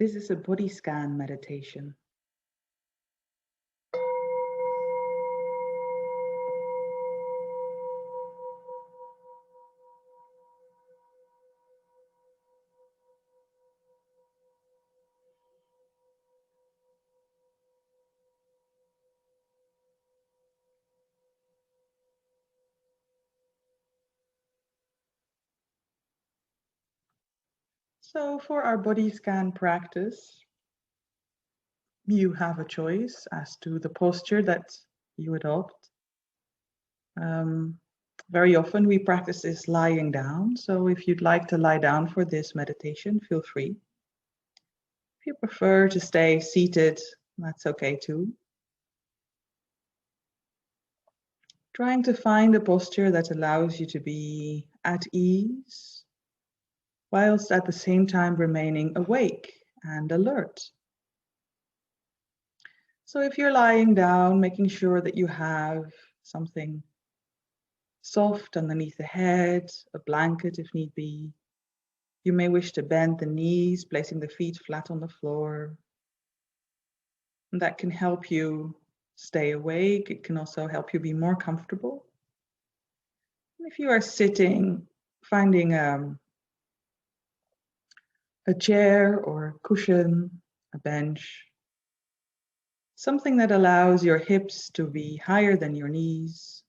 This is a body scan meditation. So for our body scan practice, you have a choice as to the posture that you adopt. Very often we practice this lying down. So if you'd like to lie down for this meditation, feel free. If you prefer to stay seated, that's okay too. Trying to find a posture that allows you to be at ease, whilst at the same time remaining awake and alert. So if you're lying down, making sure that you have something soft underneath the head, a blanket if need be. You may wish to bend the knees, placing the feet flat on the floor. And that can help you stay awake. It can also help you be more comfortable. And if you are sitting, finding a chair or a cushion, a bench, something that allows your hips to be higher than your knees.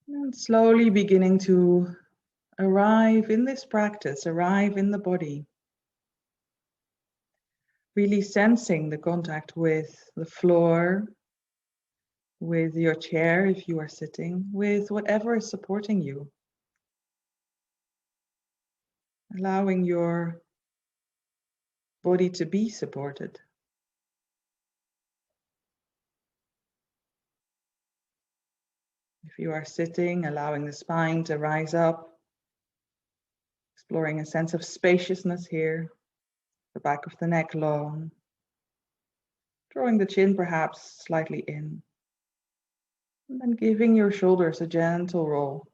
And slowly beginning to arrive in this practice, arrive in the body. Really sensing the contact with the floor, with your chair if you are sitting, with whatever is supporting you. Allowing your body to be supported. If you are sitting, allowing the spine to rise up, exploring a sense of spaciousness here, the back of the neck long, drawing the chin perhaps slightly in, and then giving your shoulders a gentle roll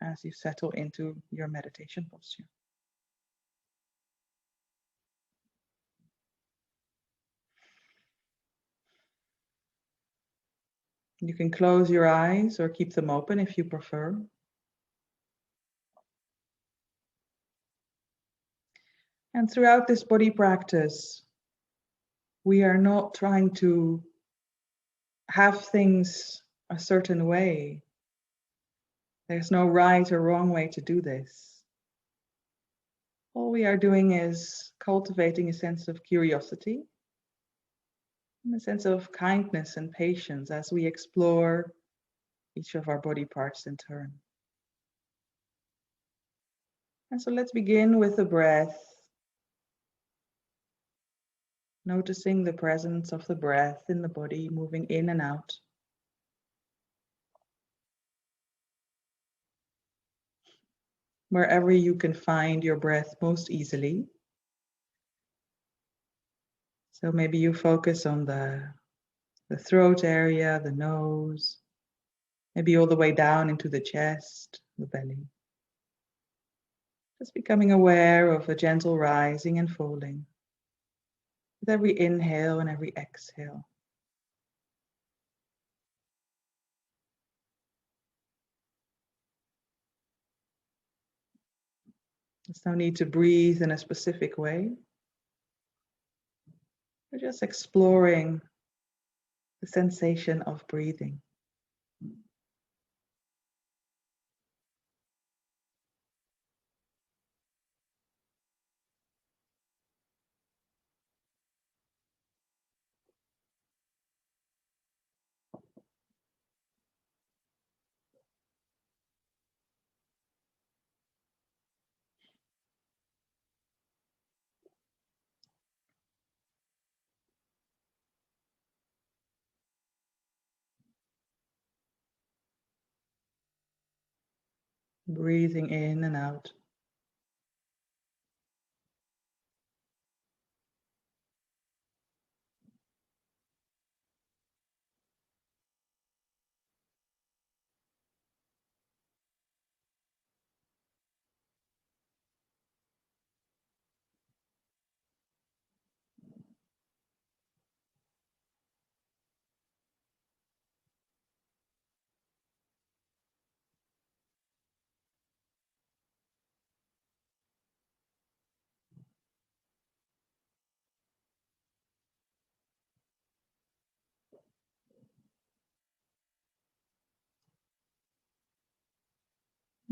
as you settle into your meditation posture. You can close your eyes or keep them open if you prefer. And throughout this body practice, we are not trying to have things a certain way. There's no right or wrong way to do this. All we are doing is cultivating a sense of curiosity and a sense of kindness and patience as we explore each of our body parts in turn. And so let's begin with the breath. Noticing the presence of the breath in the body, moving in and out. Wherever you can find your breath most easily. So maybe you focus on the throat area, the nose, maybe all the way down into the chest, the belly. Just becoming aware of a gentle rising and falling with every inhale and every exhale. There's no need to breathe in a specific way. We're just exploring the sensation of breathing. Breathing in and out.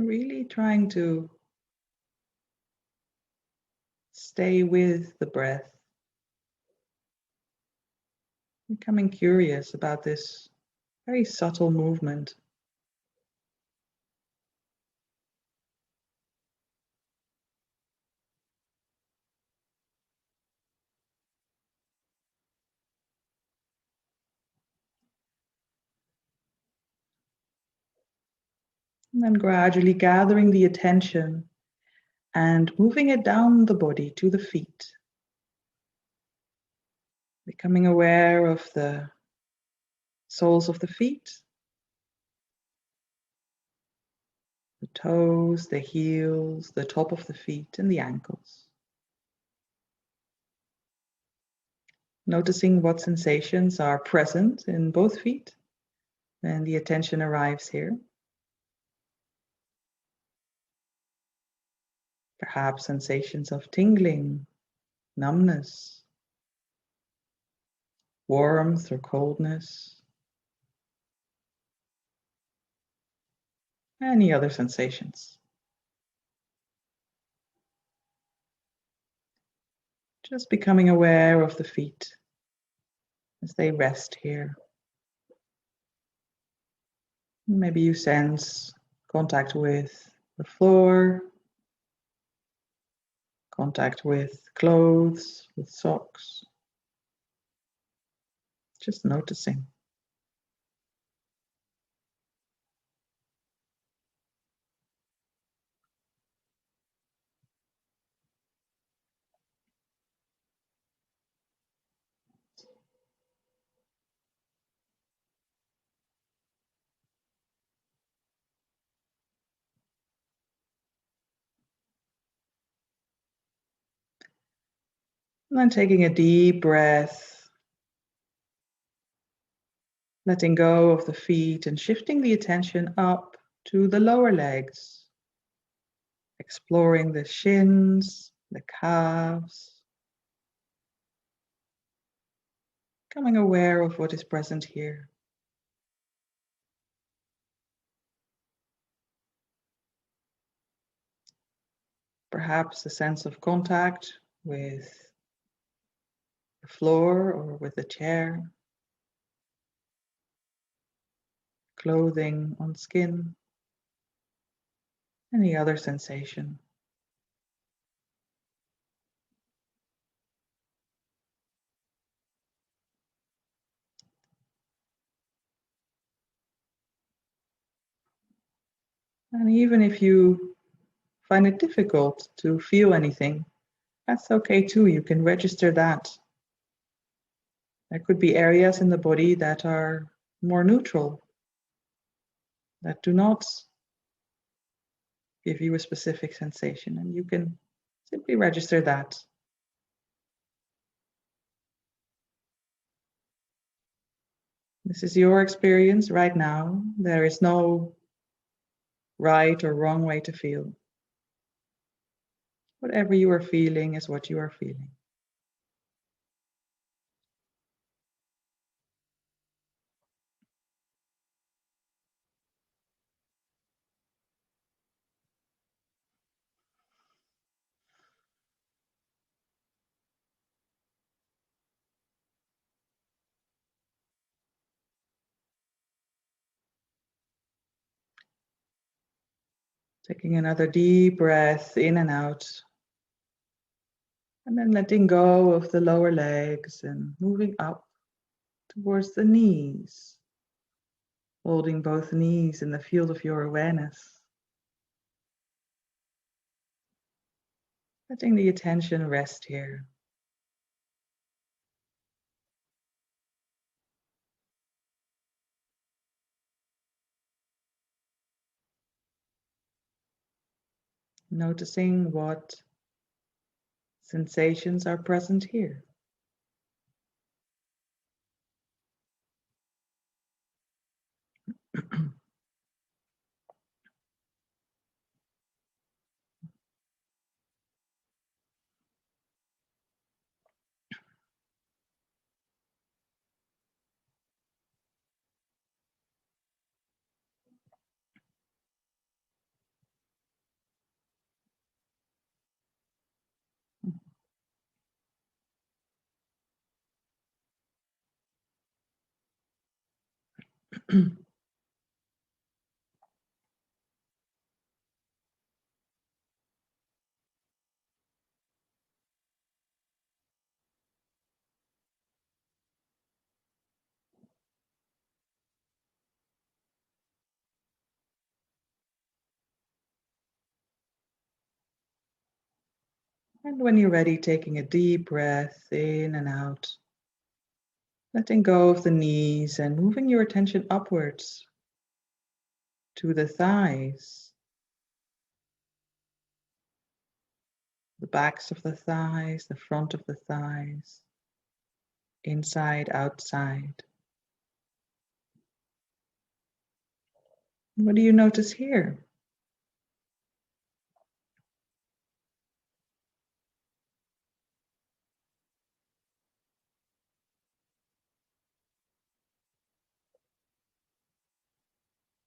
Really trying to stay with the breath, becoming curious about this very subtle movement. And then gradually gathering the attention and moving it down the body to the feet. Becoming aware of the soles of the feet, the toes, the heels, the top of the feet, and the ankles. Noticing what sensations are present in both feet when the attention arrives here. Perhaps sensations of tingling, numbness, warmth or coldness. Any other sensations. Just becoming aware of the feet as they rest here. Maybe you sense contact with the floor, contact with clothes, with socks. Just noticing. And then taking a deep breath, letting go of the feet and shifting the attention up to the lower legs, exploring the shins, the calves, becoming aware of what is present here. Perhaps a sense of contact with the floor or with the chair, clothing on skin, any other sensation. And even if you find it difficult to feel anything, that's okay too. You can register that. There could be areas in the body that are more neutral, that do not give you a specific sensation, and you can simply register that. This is your experience right now. There is no right or wrong way to feel. Whatever you are feeling is what you are feeling. Taking another deep breath in and out. And then letting go of the lower legs and moving up towards the knees. Holding both knees in the field of your awareness. Letting the attention rest here. Noticing what sensations are present here. And when you're ready, taking a deep breath in and out, letting go of the knees and moving your attention upwards to the thighs, the backs of the thighs, the front of the thighs, inside, outside. What do you notice here?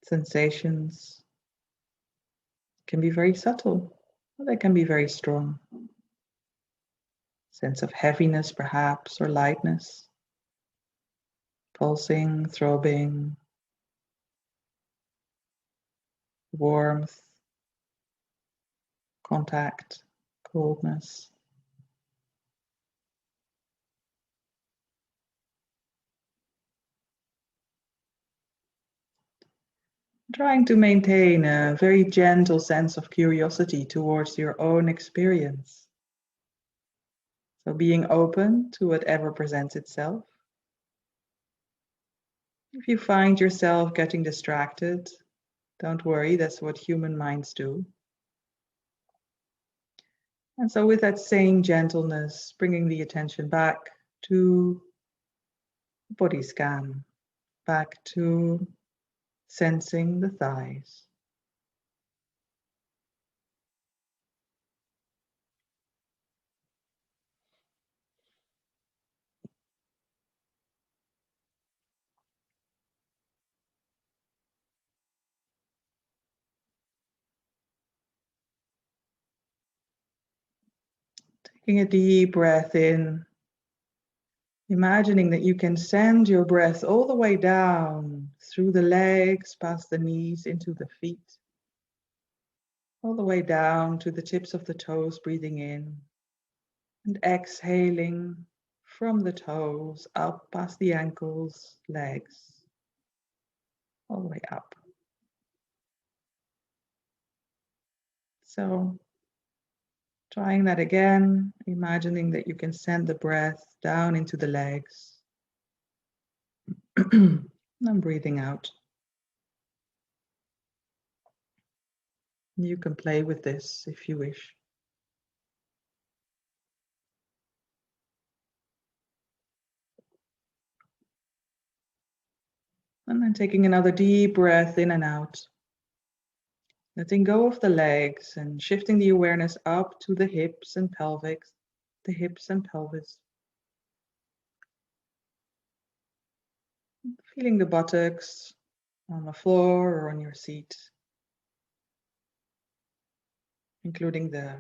Sensations can be very subtle, or they can be very strong. Sense of heaviness, perhaps, or lightness, pulsing, throbbing, warmth, contact, coldness. Trying to maintain a very gentle sense of curiosity towards your own experience. So being open to whatever presents itself. If you find yourself getting distracted, don't worry, that's what human minds do. And so with that same gentleness, bringing the attention back to body scan, back to sensing the thighs. Taking a deep breath in, imagining that you can send your breath all the way down through the legs, past the knees, into the feet, all the way down to the tips of the toes, breathing in, and exhaling from the toes, up past the ankles, legs, all the way up. So trying that again, imagining that you can send the breath down into the legs. And breathing out. You can play with this if you wish. And then taking another deep breath in and out. Letting go of the legs and shifting the awareness up to the hips and pelvics, the hips and pelvis. Feeling the buttocks on the floor or on your seat. Including the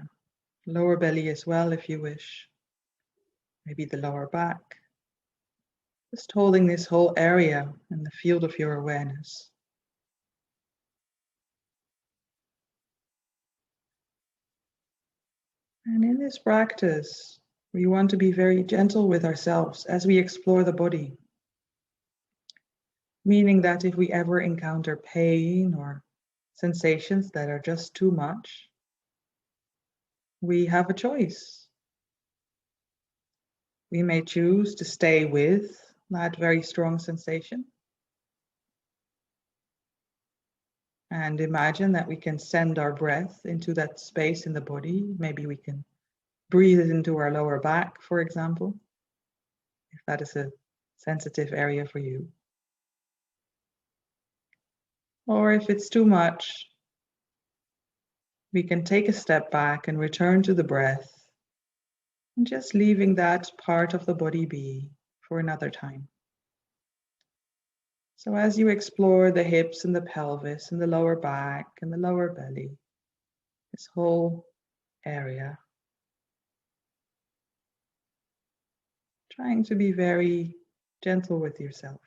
lower belly as well if you wish. Maybe the lower back. Just holding this whole area in the field of your awareness. And in this practice, we want to be very gentle with ourselves as we explore the body. Meaning that if we ever encounter pain or sensations that are just too much, we have a choice. We may choose to stay with that very strong sensation and imagine that we can send our breath into that space in the body. Maybe we can breathe it into our lower back, for example, if that is a sensitive area for you. Or if it's too much, we can take a step back and return to the breath and just leaving that part of the body be for another time. So as you explore the hips and the pelvis and the lower back and the lower belly, this whole area, trying to be very gentle with yourself.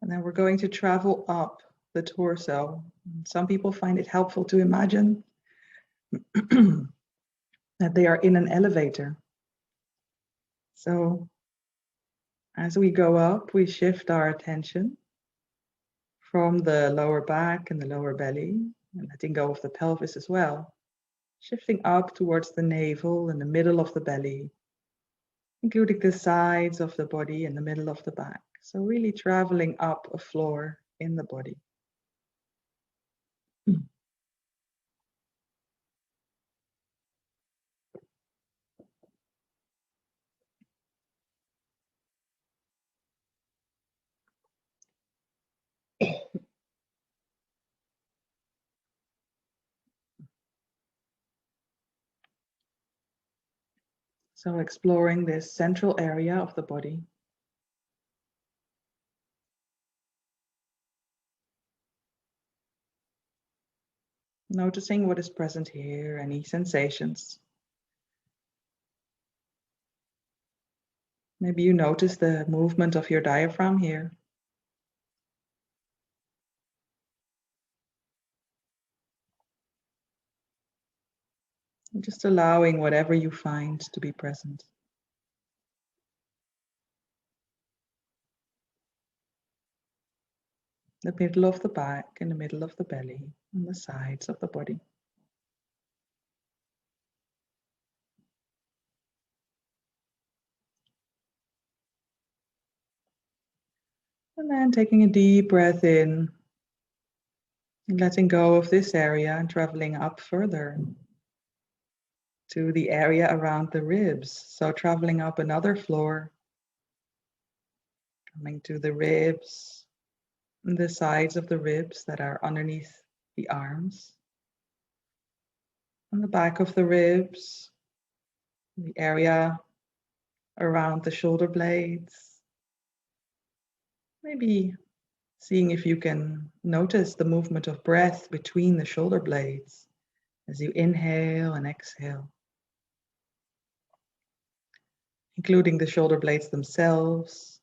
And then we're going to travel up the torso. Some people find it helpful to imagine that they are in an elevator. So as we go up, we shift our attention from the lower back and the lower belly, and letting go of the pelvis as well. Shifting up towards the navel and the middle of the belly, including the sides of the body and the middle of the back. So really traveling up a floor in the body. So exploring this central area of the body. Noticing what is present here, any sensations. Maybe you notice the movement of your diaphragm here. And just allowing whatever you find to be present. The middle of the back and the middle of the belly and the sides of the body. And then taking a deep breath in, and letting go of this area and traveling up further to the area around the ribs. So traveling up another floor, coming to the ribs, and the sides of the ribs that are underneath the arms, and the back of the ribs, the area around the shoulder blades. Maybe seeing if you can notice the movement of breath between the shoulder blades as you inhale and exhale, including the shoulder blades themselves,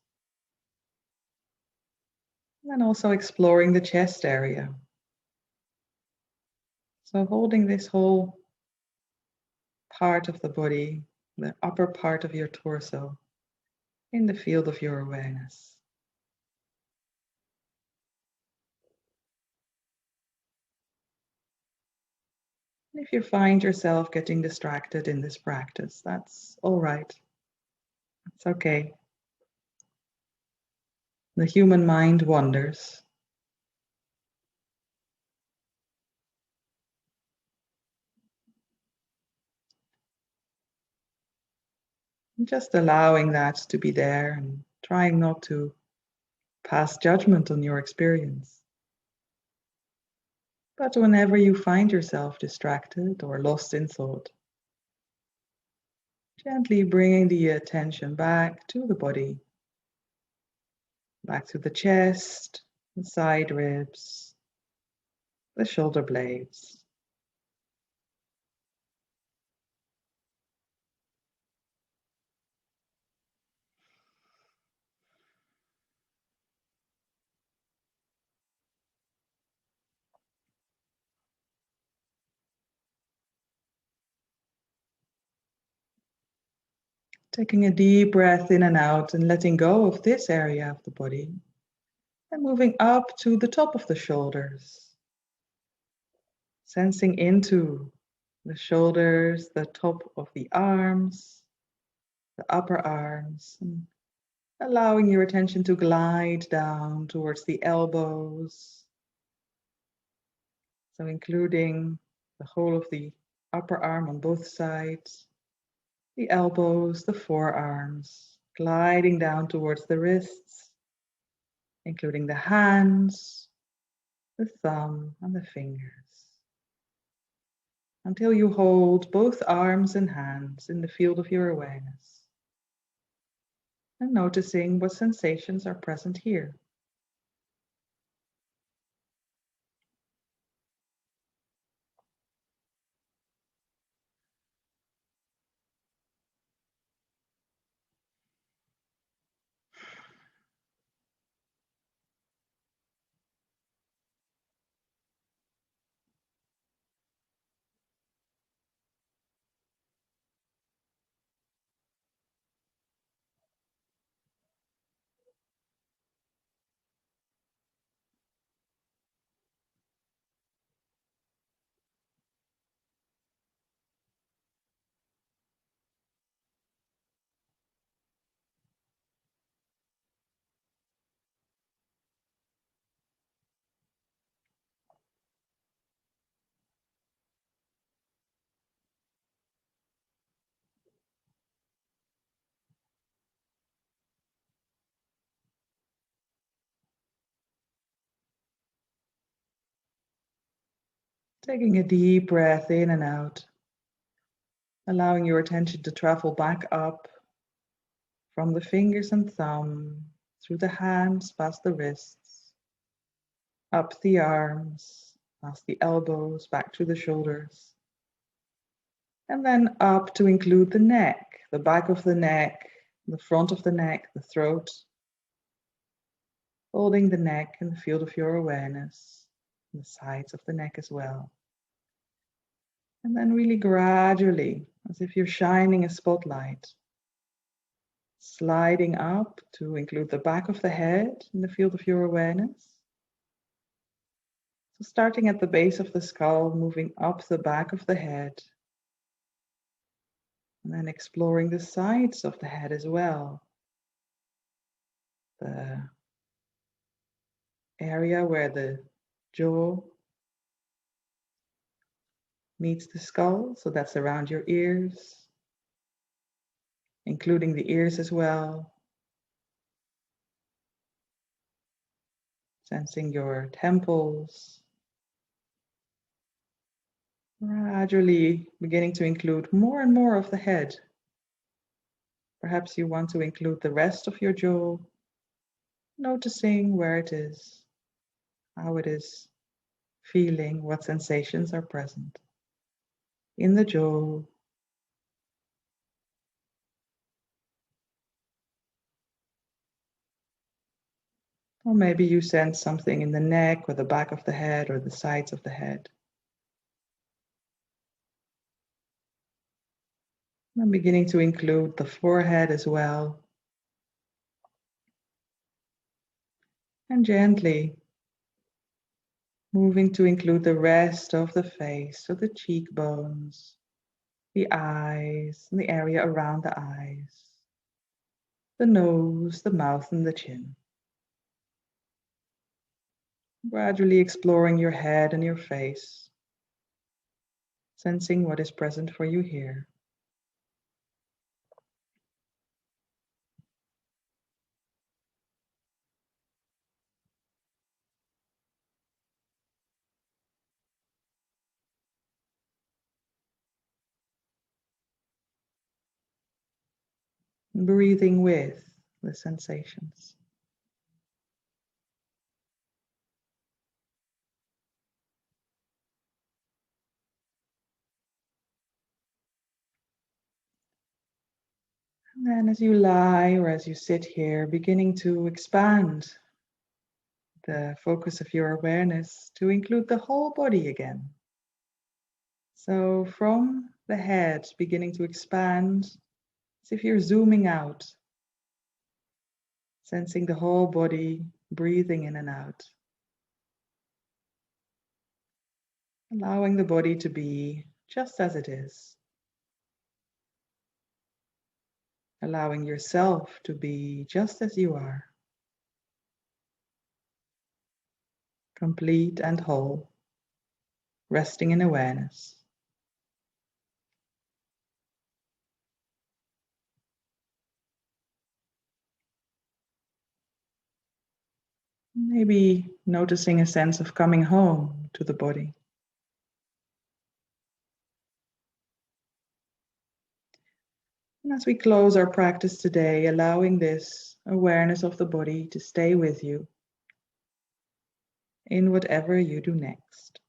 and also exploring the chest area. So holding this whole part of the body, the upper part of your torso, in the field of your awareness. If you find yourself getting distracted in this practice, that's all right. It's okay. The human mind wanders. Just allowing that to be there and trying not to pass judgment on your experience. But whenever you find yourself distracted or lost in thought, gently bringing the attention back to the body, back to the chest, the side ribs, the shoulder blades. Taking a deep breath in and out and letting go of this area of the body and moving up to the top of the shoulders. Sensing into the shoulders, the top of the arms, the upper arms, and allowing your attention to glide down towards the elbows. So including the whole of the upper arm on both sides, the elbows, the forearms, gliding down towards the wrists, including the hands, the thumb, and the fingers. until you hold both arms and hands in the field of your awareness, and noticing what sensations are present here. Taking a deep breath in and out, allowing your attention to travel back up from the fingers and thumb, through the hands, past the wrists, up the arms, past the elbows, back to the shoulders, and then up to include the neck, the back of the neck, the front of the neck, the throat, holding the neck in the field of your awareness, the sides of the neck as well. And then really gradually, as if you're shining a spotlight, sliding up to include the back of the head in the field of your awareness. So starting at the base of the skull, moving up the back of the head, and then exploring the sides of the head as well. The area where the jaw meets the skull, so that's around your ears, including the ears as well. Sensing your temples. Gradually beginning to include more and more of the head. Perhaps you want to include the rest of your jaw, noticing where it is, how it is feeling, what sensations are present in the jaw. Or maybe you sense something in the neck or the back of the head or the sides of the head. I'm beginning to include the forehead as well. And gently moving to include the rest of the face, so the cheekbones, the eyes, and the area around the eyes, the nose, the mouth, and the chin. Gradually exploring your head and your face, sensing what is present for you here. Breathing with the sensations. And then as you lie or as you sit here, beginning to expand the focus of your awareness to include the whole body again. So from the head, beginning to expand, as if you're zooming out, sensing the whole body, breathing in and out. Allowing the body to be just as it is. Allowing yourself to be just as you are. Complete and whole, resting in awareness. Maybe noticing a sense of coming home to the body. And as we close our practice today, allowing this awareness of the body to stay with you in whatever you do next.